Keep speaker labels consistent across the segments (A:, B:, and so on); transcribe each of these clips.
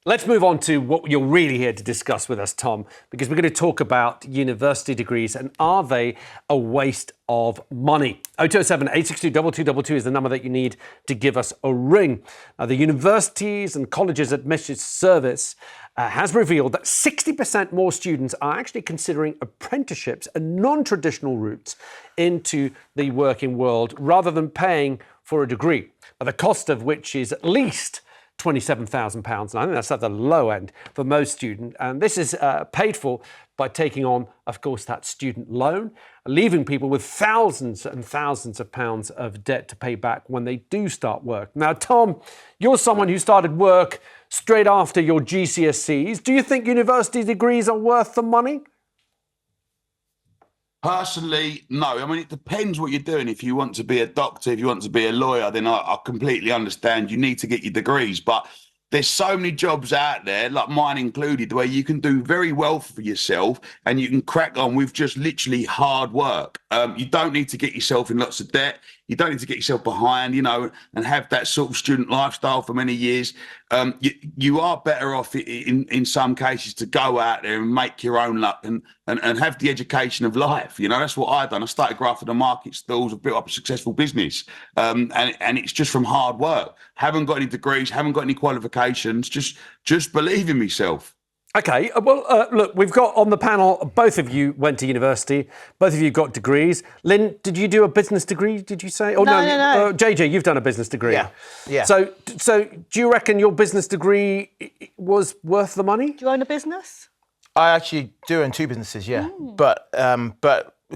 A: Let's move on to what you're really here to discuss with us, Tom, because we're going to talk about university degrees and are they a waste of money? 0207 862 2222 is the number that you need to give us a ring. Now, the Universities and Colleges Admissions Service has revealed that 60% more students are actually considering apprenticeships and non-traditional routes into the working world rather than paying for a degree, the cost of which is at least £27,000. And I think that's at the low end for most students. And this is paid for by taking on, of course, that student loan, leaving people with thousands and thousands of pounds of debt to pay back when they do start work. Now, Tom, you're someone who started work straight after your GCSEs. Do you think university degrees are worth the money?
B: Personally, no. I mean, it depends what you're doing. If you want to be a doctor, if you want to be a lawyer, then I completely understand you need to get your degrees. But there's so many jobs out there, like mine included, where you can do very well for yourself and you can crack on with just literally hard work. You don't need to get yourself in lots of debt. You don't need to get yourself behind, and have that sort of student lifestyle for many years. You are better off in some cases to go out there and make your own luck and have the education of life. That's what I've done. I started grafting the market stalls, I've built up a successful business. And it's just from hard work. Haven't got any degrees, haven't got any qualifications, just believe in myself.
A: OK, well, look, we've got on the panel, both of you went to university, both of you got degrees. Lynn, did you do a business degree, did you say? Oh, no. JJ, you've done a business degree.
C: Yeah.
A: So do you reckon your business degree was worth the money?
D: Do you own a business?
C: I actually do own two businesses, yeah. But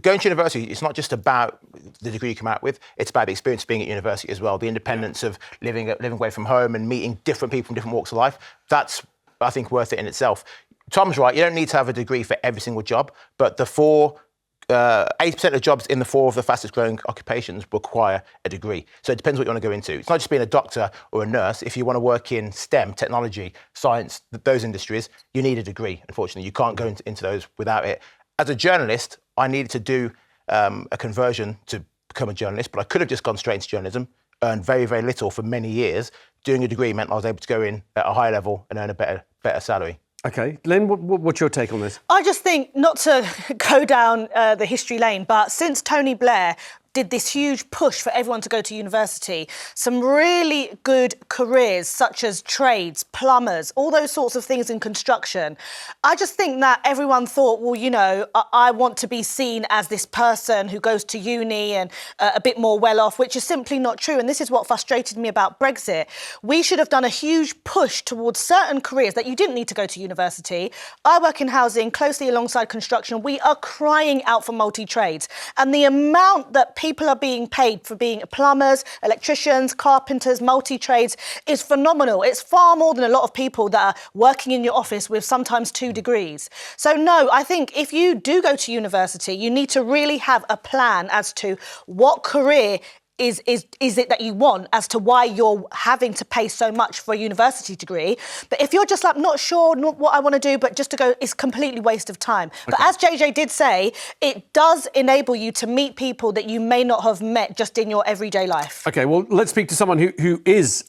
C: going to university, it's not just about the degree you come out with, it's about the experience of being at university as well, the independence of living away from home and meeting different people from different walks of life. That's, I think, worth it in itself. Tom's right, you don't need to have a degree for every single job, but the 80% of jobs in the 4 of the fastest growing occupations require a degree. So it depends what you want to go into. It's not just being a doctor or a nurse. If you want to work in STEM, technology, science, those industries, you need a degree, unfortunately. You can't go into those without it. As a journalist, I needed to do a conversion to become a journalist, but I could have just gone straight into journalism, earned very, very little for many years. Doing a degree meant I was able to go in at a high level and earn a better salary.
A: OK. Lynn, what's your take on this?
D: I just think, not to go down the history lane, but since Tony Blair did this huge push for everyone to go to university, some really good careers such as trades, plumbers, all those sorts of things in construction. I just think that everyone thought, well, I want to be seen as this person who goes to uni and a bit more well off, which is simply not true. And this is what frustrated me about Brexit. We should have done a huge push towards certain careers that you didn't need to go to university. I work in housing closely alongside construction. We are crying out for multi-trades. And the amount that people are being paid for being plumbers, electricians, carpenters, multi-trades is phenomenal. It's far more than a lot of people that are working in your office with sometimes 2 degrees. So no, I think if you do go to university, you need to really have a plan as to what career is it that you want, as to why you're having to pay so much for a university degree. But if you're just like, not sure what I want to do, but just to go, it's completely waste of time. Okay. But as JJ did say, it does enable you to meet people that you may not have met just in your everyday life. OK, well, let's speak to someone who is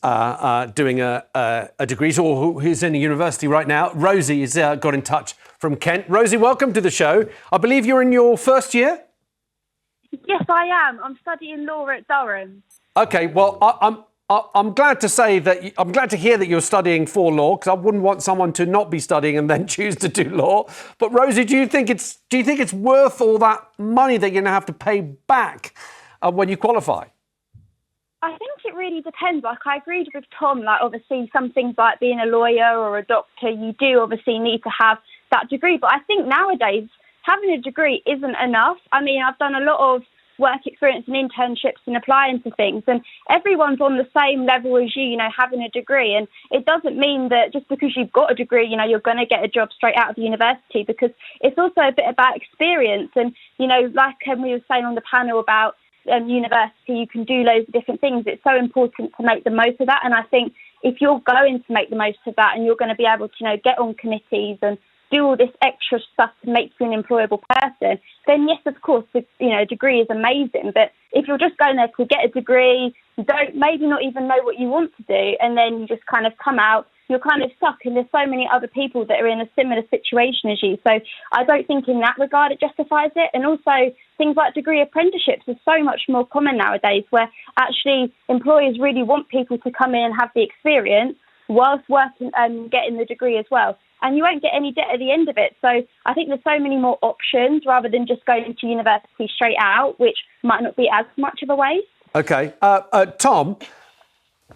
D: doing a degree, or who's in a university right now. Rosie has got in touch from Kent. Rosie, welcome to the show. I believe you're in your first year?
E: Yes, I am. I'm studying law at Durham. OK,
A: well, I'm glad to say that I'm glad to hear that you're studying for law, because I wouldn't want someone to not be studying and then choose to do law. But Rosie, do you think it's worth all that money that you're going to have to pay back when you qualify?
E: I think it really depends. Like, I agreed with Tom. Like, obviously, some things like being a lawyer or a doctor, you do obviously need to have that degree. But I think nowadays, having a degree isn't enough. I mean, I've done a lot of work experience and internships and applying to things, and everyone's on the same level as you, having a degree. And it doesn't mean that just because you've got a degree, you're going to get a job straight out of university, because it's also a bit about experience. And, like we were saying on the panel about university, you can do loads of different things. It's so important to make the most of that. And I think if you're going to make the most of that and you're going to be able to, get on committees and do all this extra stuff to make you an employable person, then yes, of course, a degree is amazing. But if you're just going there to get a degree, you don't maybe not even know what you want to do, and then you just kind of come out, you're kind of stuck, and there's so many other people that are in a similar situation as you. So I don't think in that regard it justifies it. And also things like degree apprenticeships are so much more common nowadays, where actually employers really want people to come in and have the experience whilst working and getting the degree as well. And you won't get any debt at the end of it. So I think there's so many more options rather than just going to university straight out, which might not be as much of a waste.
A: Okay. Tom,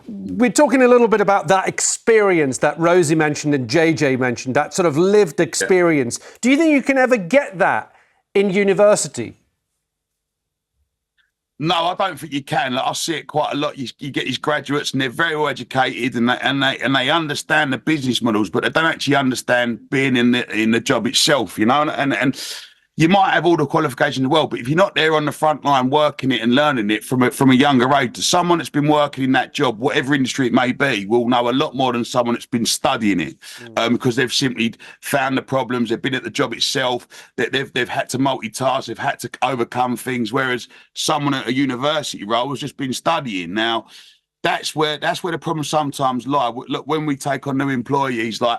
A: we're talking a little bit about that experience that Rosie mentioned and JJ mentioned, that sort of lived experience. Yeah. Do you think you can ever get that in university?
B: No, I don't think you can. Like, I see it quite a lot. You get these graduates, and they're very well educated, and they understand the business models, but they don't actually understand being in the job itself. You know, and you might have all the qualifications in the world, but if you're not there on the front line working it and learning it from a younger age, someone that's been working in that job, whatever industry it may be, will know a lot more than someone that's been studying it, because they've simply found the problems. They've been at the job itself. They've had to multitask. They've had to overcome things. Whereas someone at a university role has just been studying. Now, that's where the problems sometimes lie. Look, when we take on new employees, like.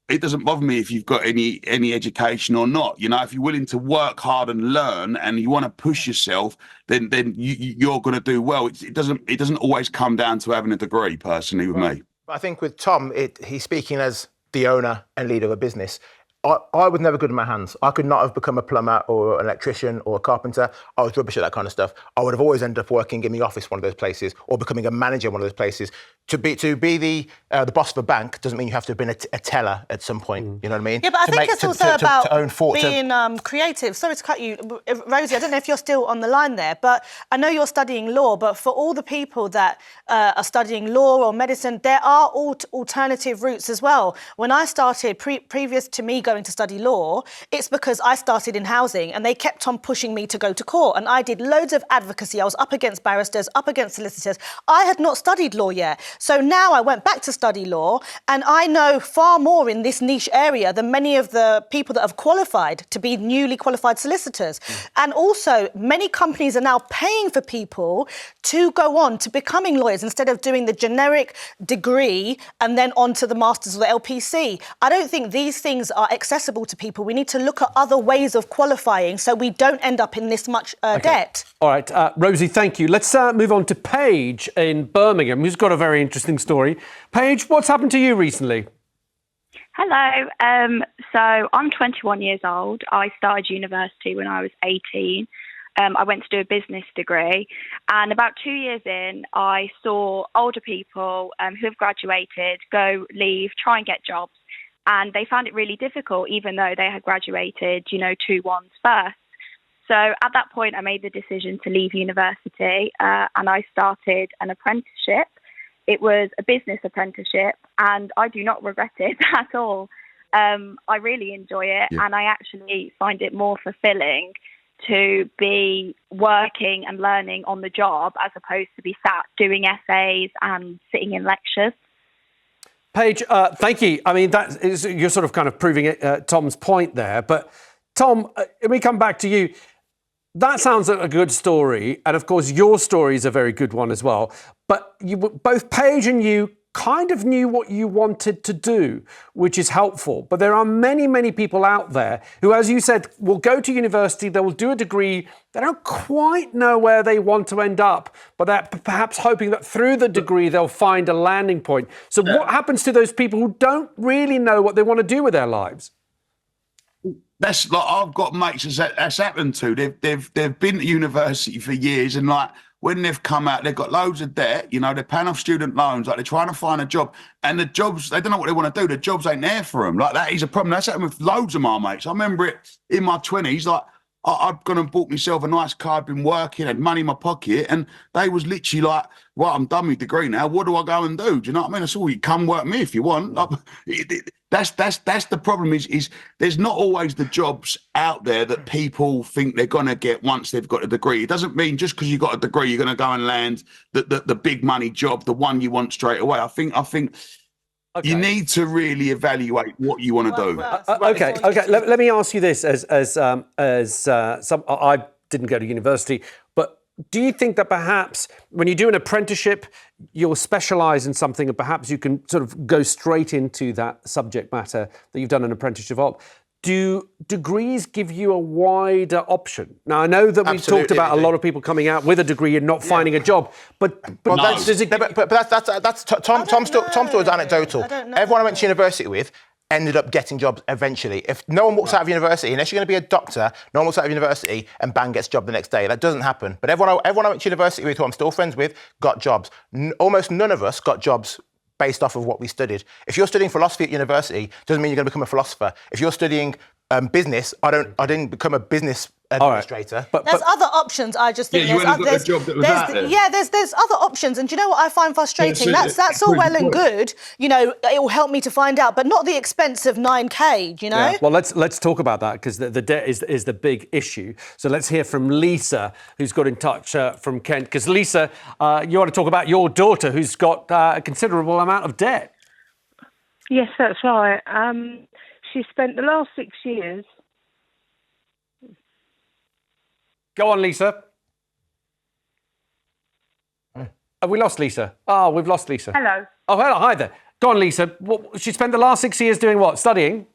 B: It doesn't bother me if you've got any education or not. You know, if you're willing to work hard and learn, and you want to push yourself, then you're going to do well. It doesn't always come down to having a degree. Personally, with me,
C: I think with Tom, he's speaking as the owner and leader of a business. I was never good in my hands. I could not have become a plumber or an electrician or a carpenter. I was rubbish at that kind of stuff. I would have always ended up working in the office, one of those places, or becoming a manager in one of those places. To be the boss of a bank doesn't mean you have to have been a teller at some point. You know what I mean?
D: Yeah, but I think it's also about being creative. Sorry to cut you, Rosie. I don't know if you're still on the line there, but I know you're studying law. But for all the people that are studying law or medicine, there are alternative routes as well. When I started, previous to me going to study law, it's because I started in housing, and they kept on pushing me to go to court, and I did loads of advocacy. I was up against barristers, up against solicitors. I had not studied law yet. So now I went back to study law, and I know far more in this niche area than many of the people that have qualified to be newly qualified solicitors. And also, many companies are now paying for people to go on to becoming lawyers instead of doing the generic degree and then on to the masters or the LPC. I don't think these things are accessible to people. We need to look at other ways of qualifying so we don't end up in this much debt.
A: All right, Rosie, thank you. Let's move on to Paige in Birmingham, who's got a very interesting story. Paige, what's happened to you recently?
F: Hello. So I'm 21 years old. I started university when I was 18. I went to do a business degree, and about 2 years in, I saw older people who have graduated leave, try and get jobs, and they found it really difficult, even though they had graduated, 2-1s first. So at that point, I made the decision to leave university, and I started an apprenticeship. It was a business apprenticeship, and I do not regret it at all. I really enjoy it, and I actually find it more fulfilling to be working and learning on the job as opposed to be sat doing essays and sitting in lectures.
A: Paige, thank you. I mean, you're sort of kind of proving Tom's point there. But Tom, let me come back to you. That sounds like a good story. And of course, your story is a very good one as well. But both Paige and you kind of knew what you wanted to do, which is helpful. But there are many, many people out there who, as you said, will go to university, they will do a degree, they don't quite know where they want to end up, but they're perhaps hoping that through the degree they'll find a landing point. So what happens to those people who don't really know what they want to do with their lives?
B: That's like, I've got mates that's happened to. They've been to university for years, and like when they've come out, they've got loads of debt. They're paying off student loans. Like they're trying to find a job, and the jobs, they don't know what they want to do. The jobs ain't there for them. Like that is a problem. That's happened with loads of my mates. I remember it in my 20s. Like I'd gone and bought myself a nice car. I'd been working, had money in my pocket, and they was literally like, "Right, I'm done with degree now. What do I go and do?" Do you know what I mean? I said, "Well, you come work me if you want." Like, that's the problem. Is there's not always the jobs out there that people think they're gonna get once they've got a degree. It doesn't mean just because you got a degree you're gonna go and land the big money job, the one you want straight away. I think. Okay. You need to really evaluate what you want to do.
A: Okay. Let me ask you this: as I didn't go to university, but do you think that perhaps when you do an apprenticeship, you'll specialise in something and perhaps you can sort of go straight into that subject matter that you've done an apprenticeship of? Do degrees give you a wider option? Now, I know that we've talked about a lot of people coming out with a degree and not finding a job, but
C: that's Tom Store's anecdotal. Everyone I went to university with ended up getting jobs eventually. If no one walks out of university, unless you're going to be a doctor, no one walks out of university and bang, gets a job the next day. That doesn't happen. But everyone I went to university with, who I'm still friends with, got jobs. Almost none of us got jobs based off of what we studied. If you're studying philosophy at university, doesn't mean you're going to become a philosopher. If you're studying business, I didn't become a business administrator.
A: Right. But
D: there's other options. I just think
B: you only got a job that was out there.
D: Yeah, there's other options, and do you know what I find frustrating? That's all well and good. You know, it will help me to find out, but not the expense of 9K. You know.
A: Yeah. Well, let's talk about that, because the debt is the big issue. So let's hear from Lisa, who's got in touch from Kent. Because Lisa, you want to talk about your daughter, who's got a considerable amount of debt.
G: Yes, that's right. She spent the last 6 years.
A: Go on, Lisa. Have we lost Lisa? Oh, we've lost Lisa.
G: Hello.
A: Oh, hello. Hi there. Go on, Lisa. She spent the last 6 years doing what? Studying?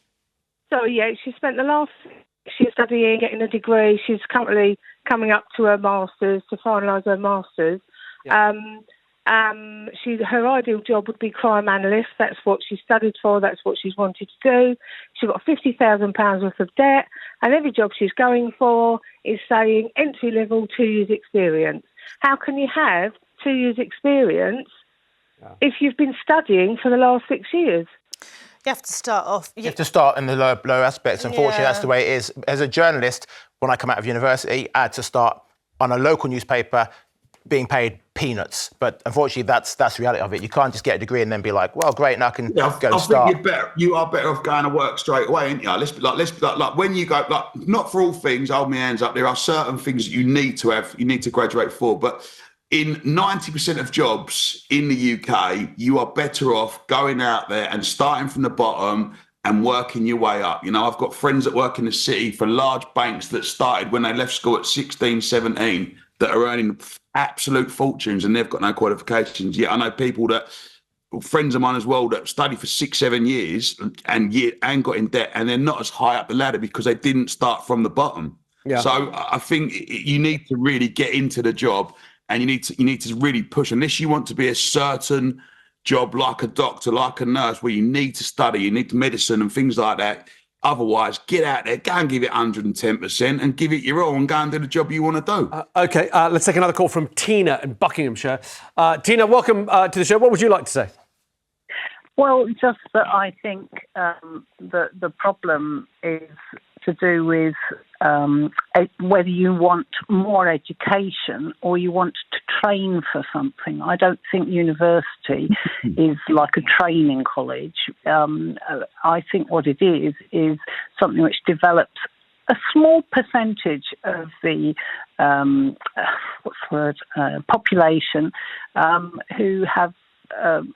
G: So, yeah, she spent the last 6 years studying, getting a degree. She's currently coming up to her master's, to finalise her master's. Yeah. Her ideal job would be crime analyst. That's what she studied for. That's what she's wanted to do. She's got £50,000 worth of debt, and every job she's going for is saying entry level, 2 years experience. How can you have 2 years experience if you've been studying for the last 6 years?
D: You have to start off.
C: You have to start in the low aspects. Unfortunately, that's the way it is. As a journalist, when I come out of university, I had to start on a local newspaper, being paid peanuts, but unfortunately, that's the reality of it. You can't just get a degree and then be like, "Well, great, now I can go start."
B: I think you are better off going to work straight away, ain't you? Let's be like when you go, like, not for all things. Hold my hands up. There are certain things that you need to have. You need to graduate for, but in 90% of jobs in the UK, you are better off going out there and starting from the bottom and working your way up. You know, I've got friends that work in the city for large banks that started when they left school at 16, 17, that are earning absolute fortunes and they've got no qualifications. Yet I know people friends of mine as well, that studied for 6, 7 years and got in debt, and they're not as high up the ladder because they didn't start from the bottom. Yeah. So I think you need to really get into the job, and you need to really push. Unless you want to be a certain job like a doctor, like a nurse, where you need to study, you need medicine and things like that. Otherwise, get out there, go and give it 110% and give it your all and go and do the job you want to do.
A: OK, let's take another call from Tina in Buckinghamshire. Tina, welcome to the show. What would you like to say?
H: Well, just that I think the problem is to do with whether you want more education or you want to train for something. I don't think university is like a training college. I think what it is something which develops a small percentage of the population who have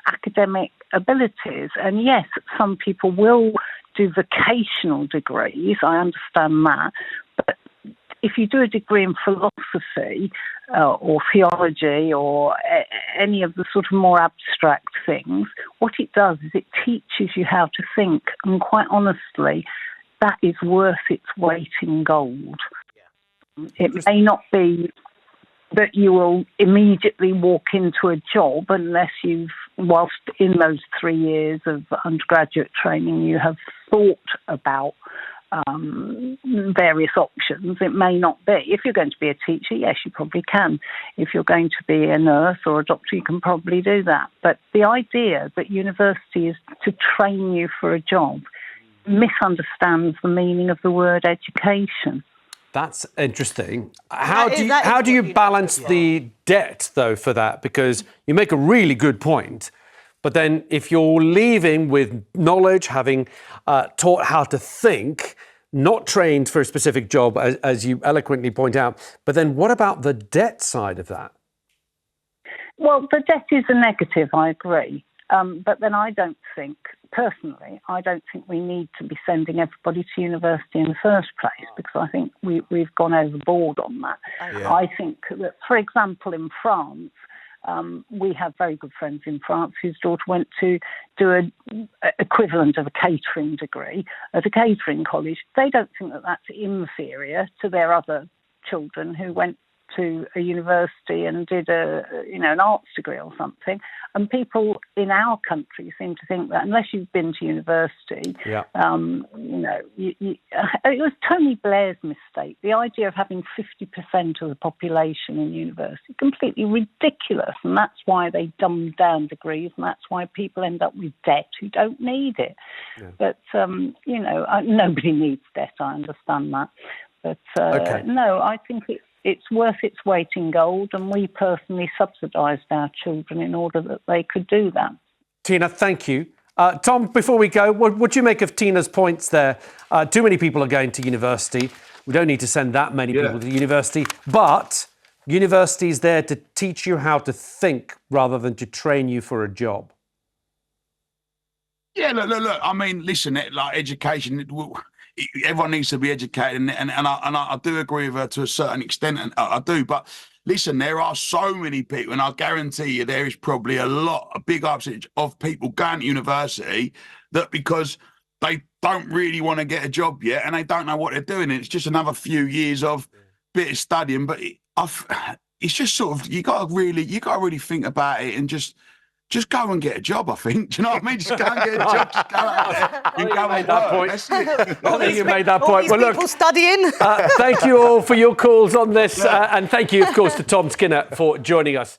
H: academic abilities. And yes, some people will do vocational degrees, I understand that, but if you do a degree in philosophy or theology or any of the sort of more abstract things, what it does is it teaches you how to think, and quite honestly, that is worth its weight in gold. It may not be that you will immediately walk into a job unless whilst in those 3 years of undergraduate training, you have thought about various options. It may not be. If you're going to be a teacher, yes, you probably can. If you're going to be a nurse or a doctor, you can probably do that. But the idea that university is to train you for a job misunderstands the meaning of the word education.
A: That's interesting. How do you balance the debt, though, for that? Because you make a really good point. But then if you're leaving with knowledge, having taught how to think, not trained for a specific job, as you eloquently point out, but then what about the debt side of that?
H: Well, the debt is a negative, I agree. But then I don't think personally, I don't think we need to be sending everybody to university in the first place, because I think we've gone overboard on that.
C: Yeah.
H: I think that, for example, in France, we have very good friends in France whose daughter went to do an equivalent of a catering degree at a catering college. They don't think that that's inferior to their other children who went to a university and did an arts degree or something. And people in our country seem to think that unless you've been to university, it was Tony Blair's mistake. The idea of having 50% of the population in university, completely ridiculous. And that's why they dumbed down degrees, and that's why people end up with debt who don't need it. Yeah. But, nobody needs debt, I understand that. But no, I think it's worth its weight in gold, and we personally subsidised our children in order that they could do that.
A: Tina, thank you. Tom, before we go, what do you make of Tina's points there? Too many people are going to university. We don't need to send that many people to university, but university is there to teach you how to think rather than to train you for a job.
B: Yeah, look. I mean, listen, like education, everyone needs to be educated, and I do agree with her to a certain extent, and I do. But listen, there are so many people, and I guarantee you there is probably a big percentage of people going to university that because they don't really want to get a job yet and they don't know what they're doing. And it's just another few years of bit of studying, but it's just sort of you got to really think about it and just go and get a job, I think. Do you know what I mean? Just go and get a job. Just go out there and go and work. That's it.
A: I think you made that point.
D: Well, look, studying.
A: Thank you all for your calls on this. And thank you, of course, to Tom Skinner for joining us.